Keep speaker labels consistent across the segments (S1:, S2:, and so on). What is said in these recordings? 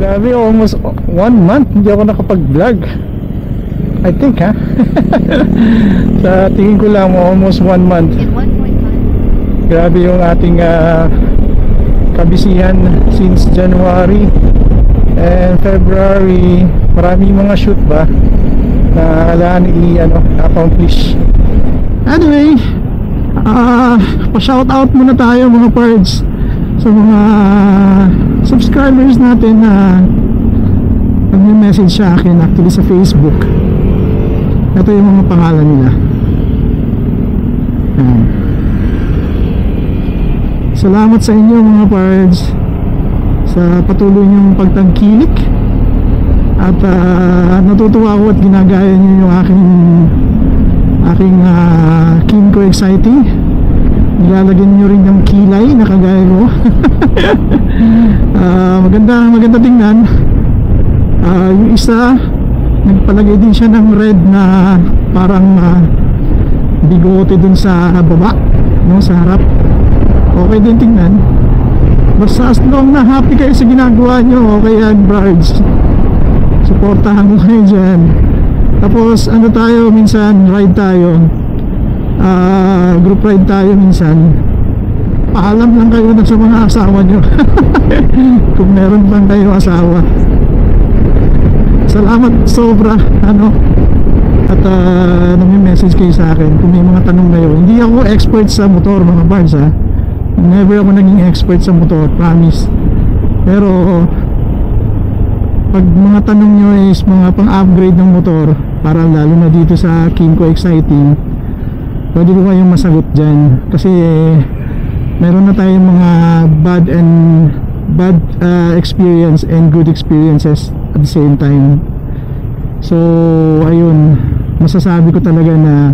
S1: Grabe, almost 1 month hindi ako nakapag-vlog, I think, ha. Sa tingin ko lang almost 1 month. Grabe yung ating kabisihan since January and February. Maraming mga shoot ba na alaan accomplish. Anyway, pa-shoutout muna tayo mga pards sa mga subscribers natin na nag-message sa akin actually sa Facebook. Ito yung mga pangalan nila. Salamat sa inyo mga pards sa patuloy niyong pagtangkilik. At natutuwa ako at ginagaya niyo yung aking Kinko Exciting. Nilalagyan nyo rin ng kilay na kagaya ko. maganda tingnan. Yung isa nagpalagay din siya ng red na parang bigote dun sa baba, no, sa harap. Okay din tingnan. Basta as long na happy kayo sa ginagawa nyo, okay yan, Bards. Supportahan mo kayo dyan. Tapos ano tayo, minsan ride tayo, group ride tayo minsan. Paalam lang kayo na sa mga asawa nyo. Kung meron bang kayo asawa. Salamat sobra, at nag-message kayo sa akin kung may mga tanong kayo. Hindi ako expert sa motor mga Bards, ha. Never ako naging expert sa motor, promise. Pero pag mga tanong nyo is mga pang-upgrade ng motor, para lalo na dito sa Kinko Exciting, pwede ko kayong masagot dyan. Kasi meron na tayong mga bad experience and good experiences at the same time. So ayun, masasabi ko talaga na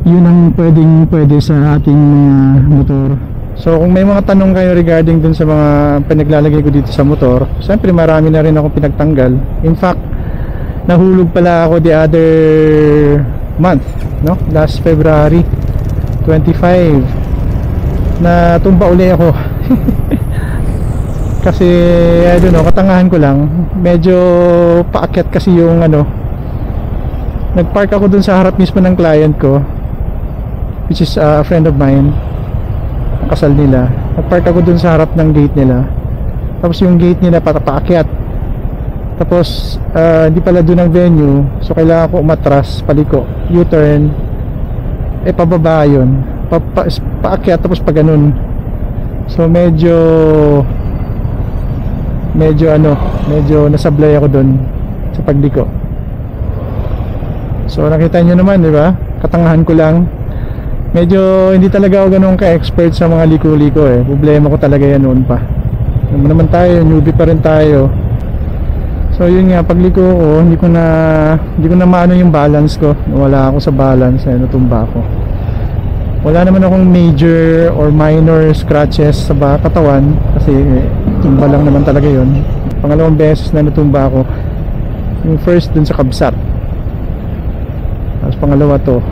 S1: yun ang pwede sa ating mga motor. So kung may mga tanong kayo regarding dun sa mga pinaglalagay ko dito sa motor, siyempre marami na rin akong pinagtanggal. In fact, nahulog pala ako the other month, no? Last February 25 na tumba uli ako. Kasi I don't know, katangahan ko lang, medyo paakyat kasi yung nagpark ako dun sa harap mismo ng client ko, which is a friend of mine, kasal nila. Nagpark ako dun sa harap ng gate nila, tapos yung gate nila paakyat, tapos hindi pala dun ang venue, so kailangan ko umatras, paliko, U-turn, pababa yun, paakyat, tapos pa ganun. So medyo nasablay ako dun sa pagliko. So nakita nyo naman, di ba? Katangahan ko lang. Medyo hindi talaga ako ganun ka-expert sa mga liko-liko eh. Problema ko talaga yan noon pa. Naman tayo, newbie pa rin tayo. So yun nga, pagliko ko, hindi ko na maano yung balance ko. Wala ako sa balance, natumba ako. Wala naman akong major or minor scratches sa katawan kasi tumba lang naman talaga yun. Pangalawang beses na natumba ako. Yung first dun sa kabsat, tapos pangalawa to.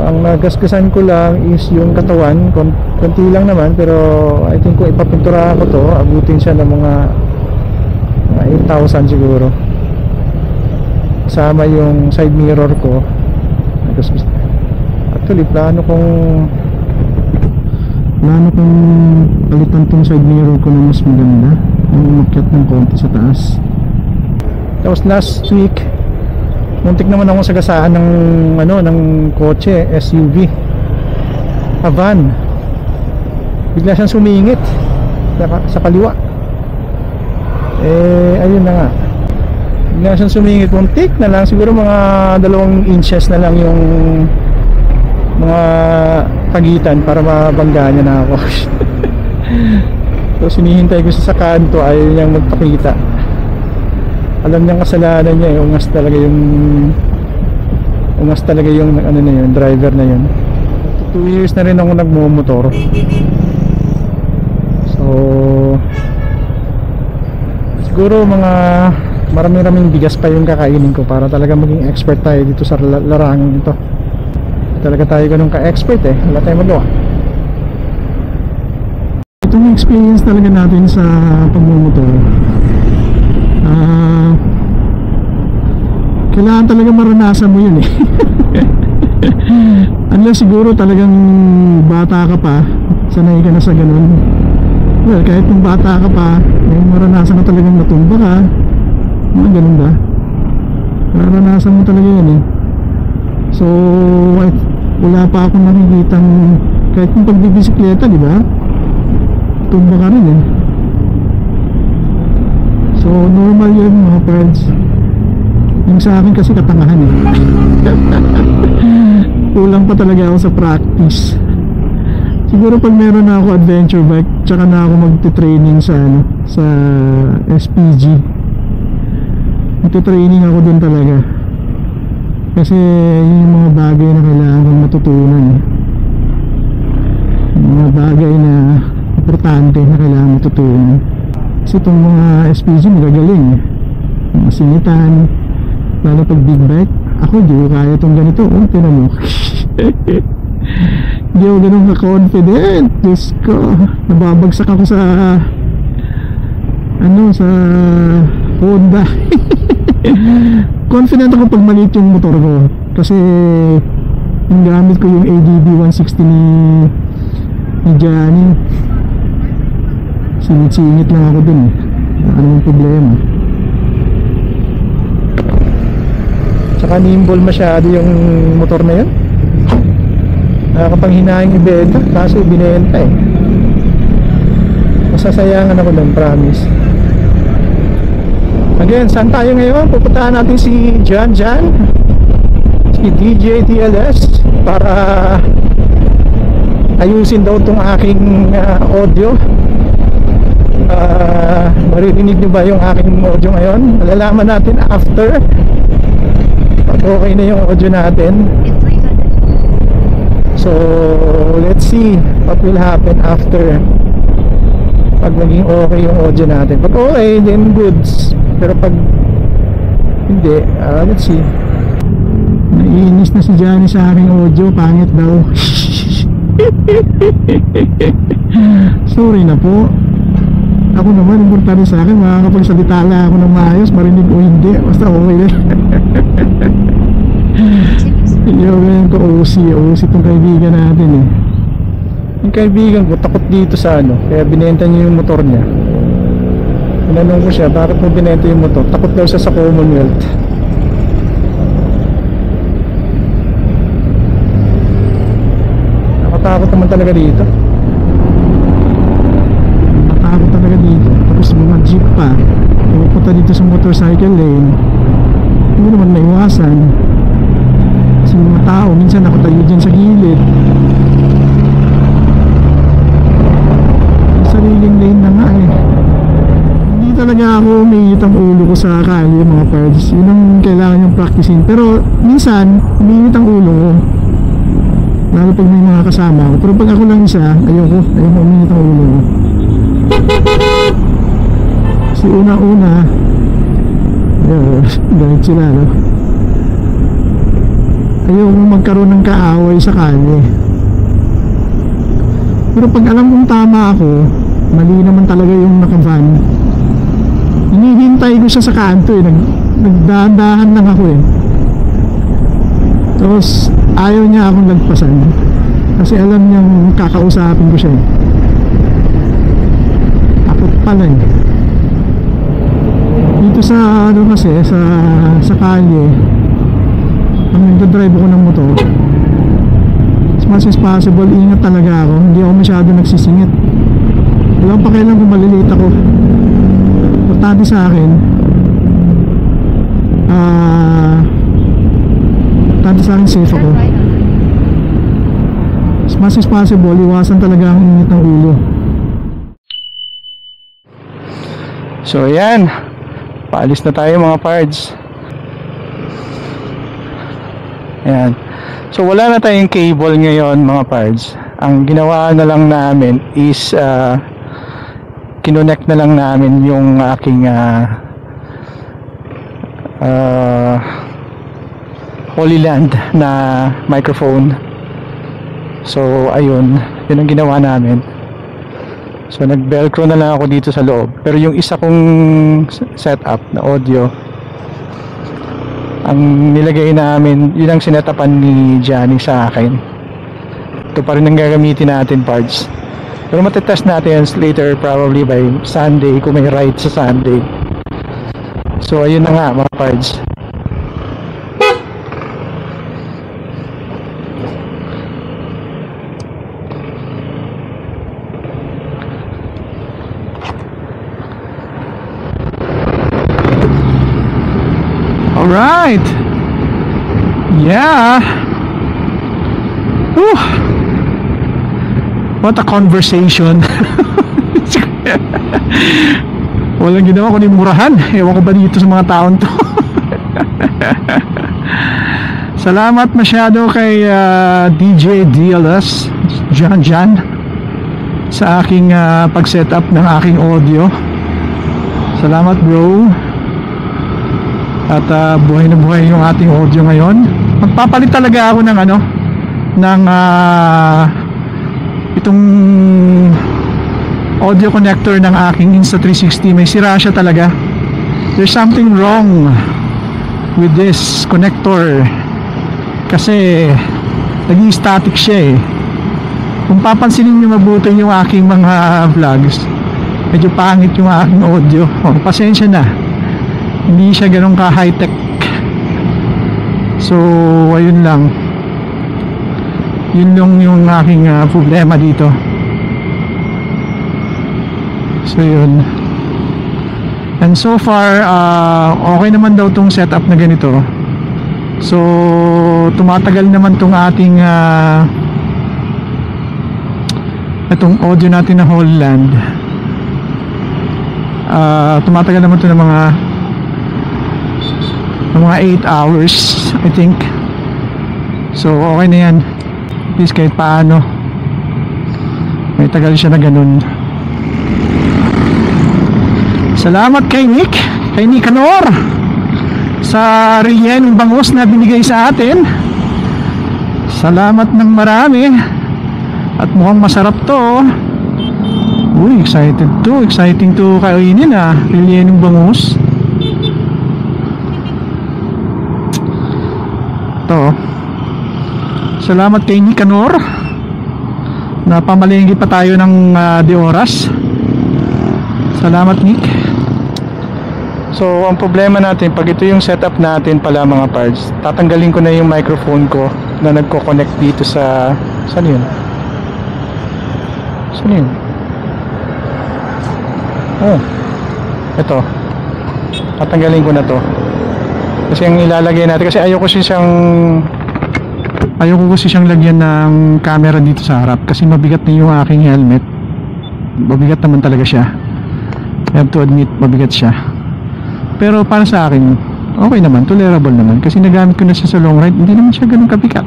S1: Ang nagasgasan ko lang is yung katawan, konti lang naman, pero I think kung ipapintura ko to, abutin siya ng mga 8,000 siguro. Kasama yung side mirror ko. Actually plano kong palitan tong side mirror ko na mas maganda, yung umakyat ng konti sa taas. Tapos last week muntik naman akong sagasaan ng kotse, SUV, a van. Bigla siyang sumingit sa kaliwa. Ayun na nga, bigla siyang sumingit, muntik na lang, siguro mga 2 inches na lang yung mga pagitan para mabangga niya na ako. So sinihintay ko sa kanto, ayaw niyang magpakita. Alam niyang kasalanan niya, ungas talaga yung driver na yun. 2 years na rin ako nagmumotor. So siguro mga maraming bigas pa yung kakainin ko para talaga maging expert tayo dito sa larangan ito. Talaga tayo ganun ka-expert wala tayong magawa. itong experience talaga natin sa pagmumotor, kailangan talaga maranasan mo yun eh. Unless siguro talagang bata ka pa, sanay ka na sa ganun. Well, kahit kung bata ka pa, may maranasan ka talagang natumba ka, mga ganun ba? Maranasan mo talaga yun eh. So wala pa akong nakikitang, kahit kung pagbibisikleta, di ba, tumba ka rin eh. So normal yun mga friends. Yung sa akin kasi katangahan eh. Kulang pa talaga ako sa practice. Siguro pag meron na ako adventure bike, tsaka na ako magte-training sa sa SPG. Magte-training ako dun talaga. Kasi yung mga bagay na kailangan kong matutunan eh. Yung mga bagay na importante na kailangan matutunan. Kasi itong mga SPG magagaling eh. Mga singitan, lalo pag big bike. Ako di ko kaya itong ganito. Oh, tinan mo. Hindi ako ganun ka-confident. Diyos ko, nababagsak ako sa sa Honda. Confident ako pag maliit yung motor ko, kasi yung gamit ko yung ADB 160 ni Johnny. Singit-singit lang ako dun eh. Anong problema. Tsaka nimble masyado yung motor na yun. Nakakapanghinahing ibenta, kaso binenta eh. Masasayangan ako ng promise. Again, saan tayo ngayon? Pupuntahan natin si Jan, si DJ TLS, para ayusin daw itong aking audio. Maririnig nyo ba yung aking audio ngayon? Malalaman natin after, pag okay na yung audio natin. So let's see what will happen after, pag naging okay yung audio natin. Pag okay, then goods. Pero pag hindi, let's see. Naiinis na si Johnny sa aking audio. Pangit daw. Sorry na po. Ako naman, importante sa akin, makakapagsalita lang ako ng maayos, marinig o hindi, basta okay na. Hindi ako ganyan ko OC itong kaibigan natin eh. Yung kaibigan ko takot dito sa kaya binenta niya yung motor niya. Tinanong ko siya, bakit mo binenta yung motor? Takot daw siya sa Commonwealth. Nakatakot naman talaga dito. Nakatakot talaga dito. Tapos mga jeep pa, pupunta dito sa motorcycle lane, hindi naman naiwasan. Kasi mga tao, minsan nakatayo dyan sa gilid. Sariling lane na nga eh. Talaga ako umiinit ang ulo ko sa kali mga parts. Yun ang kailangan yung practicing. Pero minsan umiinit ang ulo ko, lalo pag may mga kasama ako. Pero pag ako lang isa, ayoko umiinit ang ulo ko. Kasi una-una ganit sila ayoko magkaroon ng kaaway sa kali. Pero pag alam kong tama ako, mali naman talaga yung naka-van, hinihintay ko siya sa kanto eh. Nagdahan-dahan lang ako eh. Tapos ayaw niya akong lagpasan kasi alam niyang kakausapin ko siya eh. Takot pala eh. Dito sa kasi sa kalye, pag nagdadrive ako ng motor, as much as possible, ingat talaga ako. Hindi ako masyado nagsisingit. Wala pa kailan kung malilate ako. Importante sa akin, importante sa akin safe ako. As much as possible, iwasan talaga ang init ng ulo. So yan, paalis na tayo mga pards. Ayan. So wala na tayong cable ngayon mga pards. Ang ginawa na lang namin is kinonect na lang namin yung aking Holy Land na microphone. So ayun, yun ang ginawa namin. So nag-velcro na lang ako dito sa loob. Pero yung isa kong setup na audio, ang nilagay namin, yun ang sinetapan ni Johnny sa akin. Ito pa rin ang gagamitin natin, parts. Pero matitest natin later, probably by Sunday, kung may ride sa Sunday. So ayun na nga mga parts. Alright. Yeah. Whew. What a conversation. Walang ginawa ko ni murahan. Ewan ko ba dito sa mga taon to. Salamat masyado kay DJ DLS Jan sa aking pag-setup ng aking audio. Salamat bro. At buhay na buhay yung ating audio ngayon. Magpapalit talaga ako ng itong audio connector ng aking Insta360. May sira siya talaga. There's something wrong with this connector kasi naging static siya eh. Kung papansinin nyo mabuti yung aking mga vlogs, medyo pangit yung aking audio. Pasensya na, hindi siya ganun ka high tech. So ayun lang, yun lang yung aking problema dito. So yun. And so far okay naman daw tong setup na ganito. So tumatagal naman tong ating itong audio natin na Holland. Tumatagal naman to ng mga 8 hours I think. So okay na yan, at least kahit paano may tagal siya na ganun. Salamat kay Nicanor sa riyan bangus na binigay sa atin. Salamat ng marami. At mukhang masarap to. Uy, exciting to kainin riyan ng bangus. Salamat kay Nicanor. Napamalengke pa tayo ng de oras. Salamat Nick. So ang problema natin, pag ito yung setup natin pala mga parts, tatanggalin ko na yung microphone ko na nagko-connect dito sa saan yun? Oh, ito. Tatanggalin ko na to kasi ang ilalagay natin, kasi ayoko kasi siyang lagyan ng camera dito sa harap kasi mabigat na yung aking helmet. Mabigat naman talaga siya, I have to admit, mabigat siya. Pero para sa akin okay naman, tolerable naman kasi nagamit ko na siya sa long ride. Hindi naman siya ganun kabigat.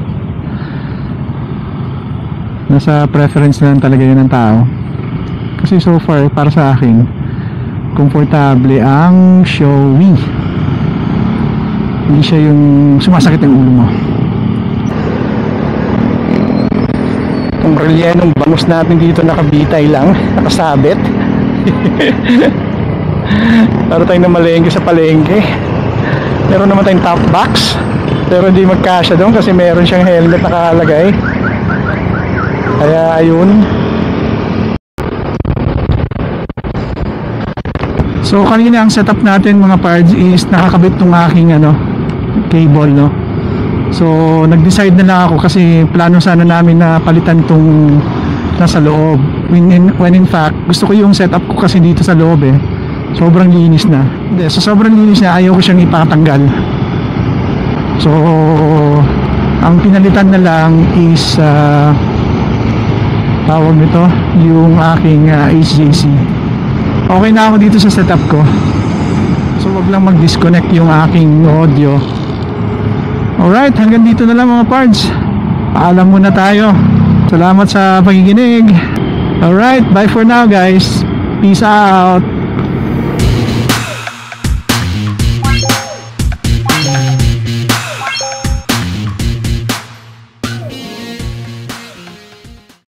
S1: Nasa preference na lang talaga yun ng tao. Kasi so far para sa akin komportable ang Shoei. Hindi siya yung sumasakit ang ulo mo. Itong relyenong bangus natin dito nakabitay lang, nakasabit. Para tayong namalengke sa palengke. Meron naman tayong top box, pero hindi magkasya doon kasi meron siyang helmet nakalagay. Kaya ayun. So kanina ang setup natin mga pards is nakakabit tong aking cable, no. So nag-decide na lang ako kasi plano sana namin na palitan tong nasa loob. When in fact gusto ko yung setup ko kasi dito sa loob eh. Sobrang linis na. Hindi, so sobrang linis na, ayaw ko siyang ipatanggal. So ang pinalitan na lang is tawag nito yung aking HJC. Okay na ako dito sa setup ko. So wag lang mag-disconnect yung aking audio. Alright, hanggang dito na lang mga pards. Paalam muna tayo. Salamat sa pakikinig. Alright, bye for now guys. Peace out.